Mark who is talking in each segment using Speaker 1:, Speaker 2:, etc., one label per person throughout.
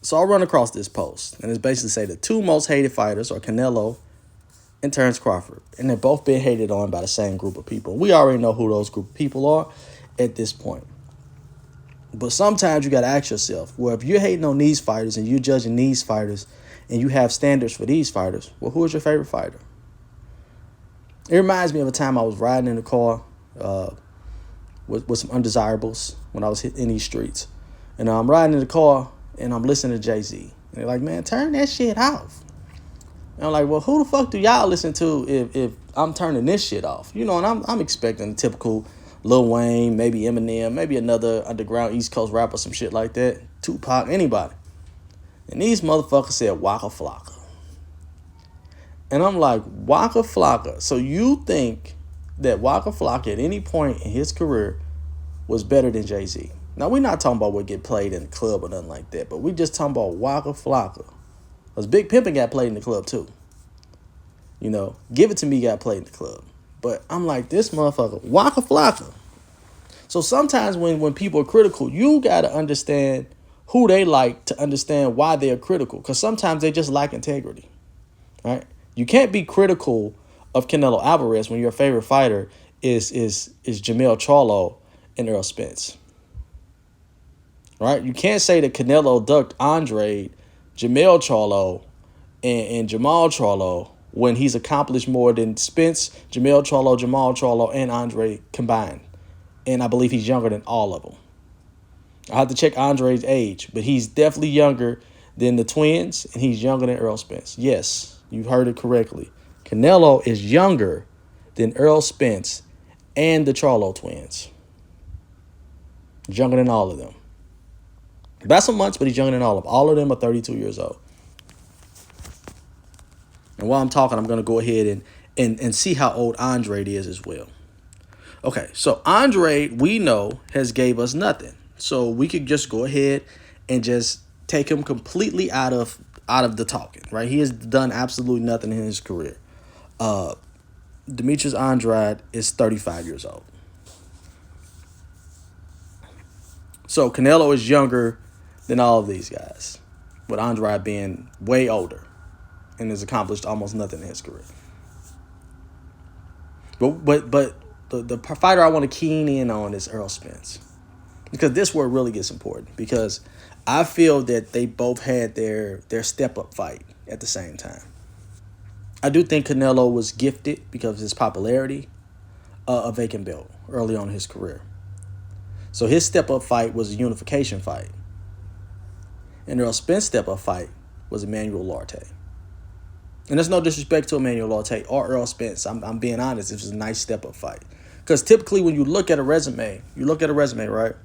Speaker 1: So I run across this post, and it's basically say the two most hated fighters are Canelo and Terence Crawford, and they're both been hated on by the same group of people. We already know who those group of people are at this point. But sometimes you got to ask yourself, well, if you're hating on these fighters and you're judging these fighters and you have standards for these fighters, well, who is your favorite fighter? It reminds me of a time I was riding in the car with some undesirables when I was in these streets. And I'm riding in the car and I'm listening to Jay-Z. And they're like, man, turn that shit off. And I'm like, well, who the fuck do y'all listen to if I'm turning this shit off? You know, and I'm expecting typical Lil Wayne, maybe Eminem, maybe another underground East Coast rapper, some shit like that. Tupac, anybody. And these motherfuckers said Waka Flocka. And I'm like, Waka Flocka. So you think that Waka Flocka at any point in his career was better than Jay-Z? Now, we're not talking about what get played in the club or nothing like that, but we just talking about Waka Flocka. Because Big Pimpin' got played in the club too. You know, Give It To Me got played in the club. But I'm like, this motherfucker, Waka Flocka. So sometimes when people are critical, you got to understand who they like to understand why they're critical. Because sometimes they just lack integrity, right? You can't be critical of Canelo Alvarez when your favorite fighter is Jamel Charlo and Earl Spence, right? You can't say that Canelo ducked Andre, Jamel Charlo, and Jamal Charlo when he's accomplished more than Spence, Jamel Charlo, Jamal Charlo, and Andre combined. And I believe he's younger than all of them. I have to check Andre's age, but he's definitely younger than the twins, and he's younger than Earl Spence. Yes, you heard it correctly. Canelo is younger than Earl Spence and the Charlo twins. He's younger than all of them. By some months, but he's younger than all of them. All of them are 32 years old. And while I'm talking, I'm going to go ahead and see how old Andre is as well. Okay, so Andre, we know, has gave us nothing. So we could just go ahead and just take him completely out of the talking, right? He has done absolutely nothing in his career. Demetrius Andrade is 35 years old. So Canelo is younger than all of these guys, with Andrade being way older and has accomplished almost nothing in his career. But the fighter I want to keen in on is Earl Spence, because this where it really gets important, because I feel that they both had their step-up fight at the same time. I do think Canelo was gifted because of his popularity, a vacant belt early on in his career. So his step-up fight was a unification fight. And Earl Spence's step-up fight was Emmanuel Larte. And there's no disrespect to Emmanuel Larte or Earl Spence. I'm being honest. It was a nice step-up fight. Because typically when you look at a resume, right?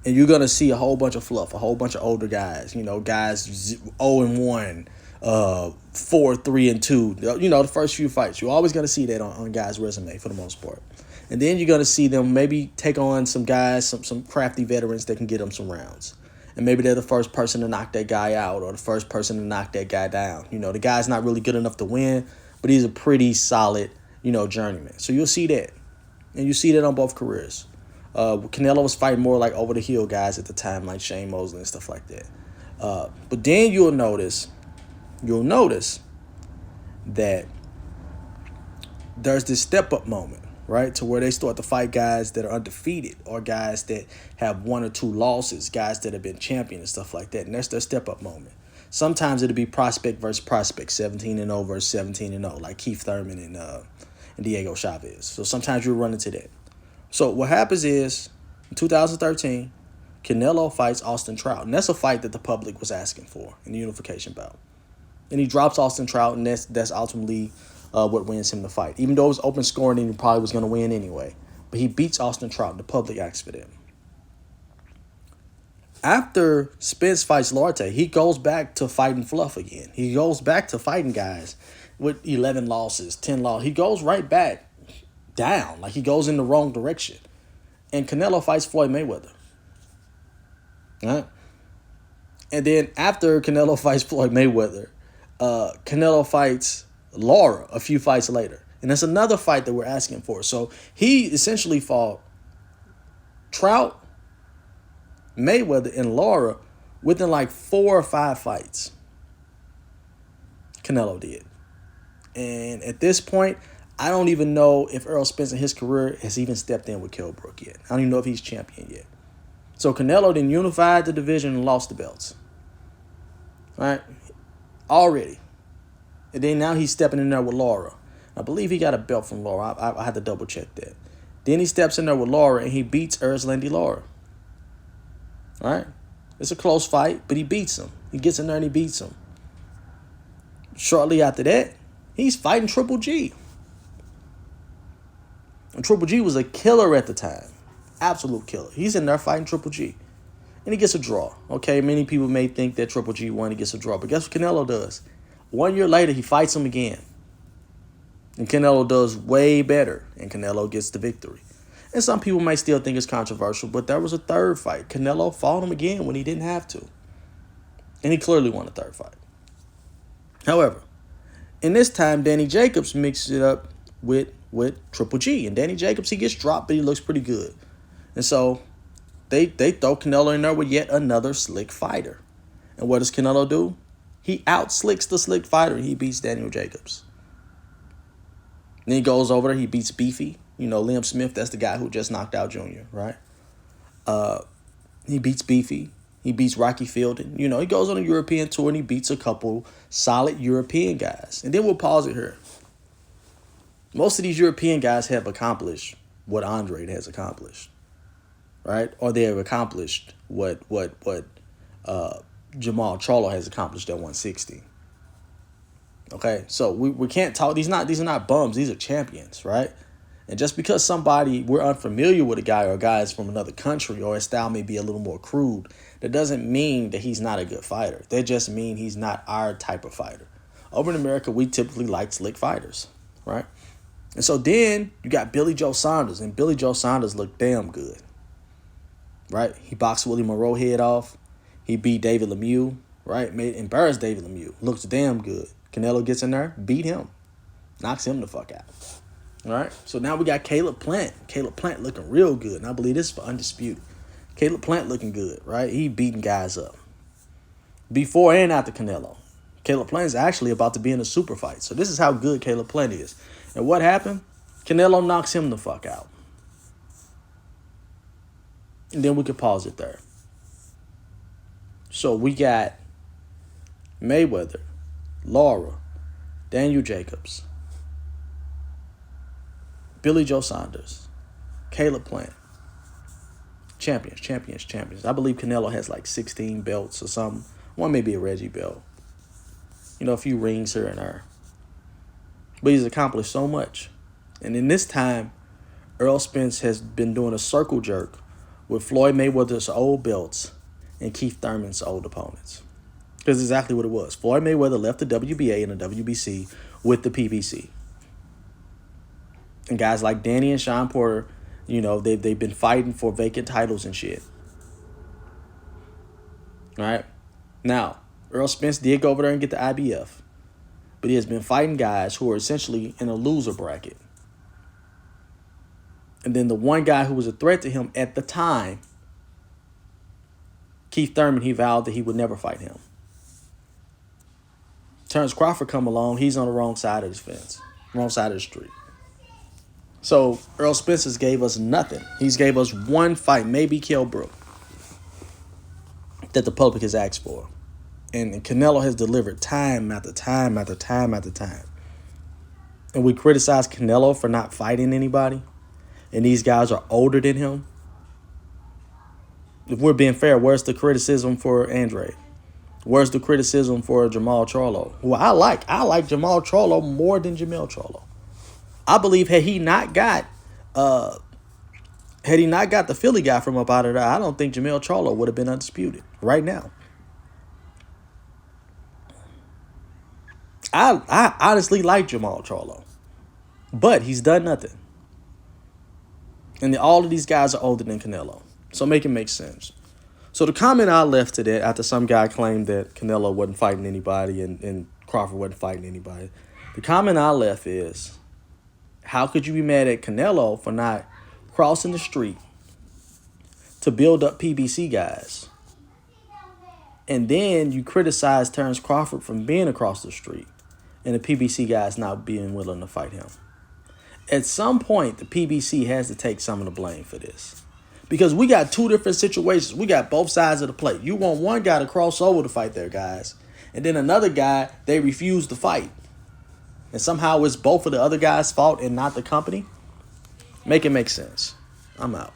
Speaker 1: And you're going to see a whole bunch of fluff, a whole bunch of older guys. You know, guys 0-1, 4-3-2. You know, the first few fights. You're always going to see that on guys' resume for the most part. And then you're going to see them maybe take on some guys, some crafty veterans that can get them some rounds. And maybe they're the first person to knock that guy out or the first person to knock that guy down. You know, the guy's not really good enough to win, but he's a pretty solid, journeyman. So you'll see that. And you see that on both careers. Canelo was fighting more like over-the-hill guys at the time, like Shane Mosley and stuff like that. But then you'll notice that there's this step-up moment, right, to where they start to fight guys that are undefeated or guys that have 1 or 2 losses, guys that have been champion and stuff like that. And that's their step-up moment. Sometimes it'll be prospect versus prospect, 17-0 versus 17-0, like Keith Thurman and Diego Chavez. So sometimes you'll run into that. So what happens is, in 2013, Canelo fights Austin Trout. And that's a fight that the public was asking for in the unification bout. And he drops Austin Trout, and that's ultimately what wins him the fight. Even though it was open scoring and he probably was going to win anyway. But he beats Austin Trout. The public asked for that. After Spence fights Larte, he goes back to fighting fluff again. He goes back to fighting guys with 11 losses, 10 losses. He goes right back down. Like he goes in the wrong direction. And Canelo fights Floyd Mayweather. Right? And then after Canelo fights Floyd Mayweather, Canelo fights Lara a few fights later. And that's another fight that we're asking for. So he essentially fought Trout, Mayweather, and Lara within like 4 or 5 fights. Canelo did. And at this point, I don't even know if Errol Spence in his career has even stepped in with Kell Brook yet. I don't even know if he's champion yet. So Canelo then unified the division and lost the belts. Right? Already. And then now he's stepping in there with Laura. I believe he got a belt from Laura. I had to double check that. Then he steps in there with Laura and he beats Erzlandi Laura. Right? It's a close fight, but he beats him. He gets in there and he beats him. Shortly after that, he's fighting Triple G. And Triple G was a killer at the time. Absolute killer. He's in there fighting Triple G. And he gets a draw. Okay, many people may think that Triple G won, he gets a draw. But guess what Canelo does? 1 year later, he fights him again. And Canelo does way better. And Canelo gets the victory. And some people may still think it's controversial, but there was a third fight. Canelo fought him again when he didn't have to. And he clearly won the third fight. However, in this time, Danny Jacobs mixed it up with Triple G. And Danny Jacobs, he gets dropped, but he looks pretty good. And so they throw Canelo in there with yet another slick fighter. And what does Canelo do? He out-slicks the slick fighter and he beats Daniel Jacobs. Then he goes over there, he beats Beefy. You know, Liam Smith, that's the guy who just knocked out Junior, right? He beats Beefy. He beats Rocky Fielding. You know, he goes on a European tour and he beats a couple solid European guys. And then we'll pause it here. Most of these European guys have accomplished what Andre has accomplished, right? Or they have accomplished what Jamal Charlo has accomplished at 160. Okay, so we can't talk. These are not bums. These are champions, right? And just because we're unfamiliar with a guy or a guy is from another country or his style may be a little more crude, that doesn't mean that he's not a good fighter. That just means he's not our type of fighter. Over in America, we typically like slick fighters, right? And so then you got Billy Joe Saunders, and Billy Joe Saunders looked damn good, right? He boxed Willie Monroe head off. He beat David Lemieux, right? Embarrassed David Lemieux. Looks damn good. Canelo gets in there, beat him, knocks him the fuck out. All right, so now we got Caleb Plant. Caleb Plant looking real good, and I believe this is for undisputed. Caleb Plant looking good, right? He beating guys up. Before and after Canelo. Caleb Plant is actually about to be in a super fight. So this is how good Caleb Plant is. And what happened? Canelo knocks him the fuck out. And then we can pause it there. So we got Mayweather, Laura, Daniel Jacobs, Billy Joe Saunders, Caleb Plant. Champions. I believe Canelo has like 16 belts or something. One may be a Reggie belt. You know, a few rings here and there. But he's accomplished so much. And in this time, Errol Spence has been doing a circle jerk with Floyd Mayweather's old belts and Keith Thurman's old opponents. Because exactly what it was. Floyd Mayweather left the WBA and the WBC with the PBC. And guys like Danny and Sean Porter, you know, they've been fighting for vacant titles and shit. All right? Now, Errol Spence did go over there and get the IBF. But he has been fighting guys who are essentially in a loser bracket. And then the one guy who was a threat to him at the time, Keith Thurman, he vowed that he would never fight him. Terence Crawford come along, he's on the wrong side of the fence, wrong side of the street. So Errol Spence gave us nothing. He's gave us one fight, maybe Kell Brook, that the public has asked for. And Canelo has delivered time after time after time after time. And we criticize Canelo for not fighting anybody. And these guys are older than him. If we're being fair, where's the criticism for Andre? Where's the criticism for Jamal Charlo? Who I like. I like Jamal Charlo more than Jamel Charlo. I believe had he not got the Philly guy from up out of there, I don't think Jamel Charlo would have been undisputed right now. I honestly like Jamal Charlo, but he's done nothing. And all of these guys are older than Canelo, so make it make sense. So the comment I left to that after some guy claimed that Canelo wasn't fighting anybody and Crawford wasn't fighting anybody, the comment I left is, how could you be mad at Canelo for not crossing the street to build up PBC guys And then you criticize Terence Crawford from being across the street and the PBC guys not being willing to fight him. At some point, the PBC has to take some of the blame for this. Because we got two different situations. We got both sides of the plate. You want one guy to cross over to fight their guys, and then another guy, they refuse to fight. And somehow it's both of the other guys' fault and not the company. Make it make sense. I'm out.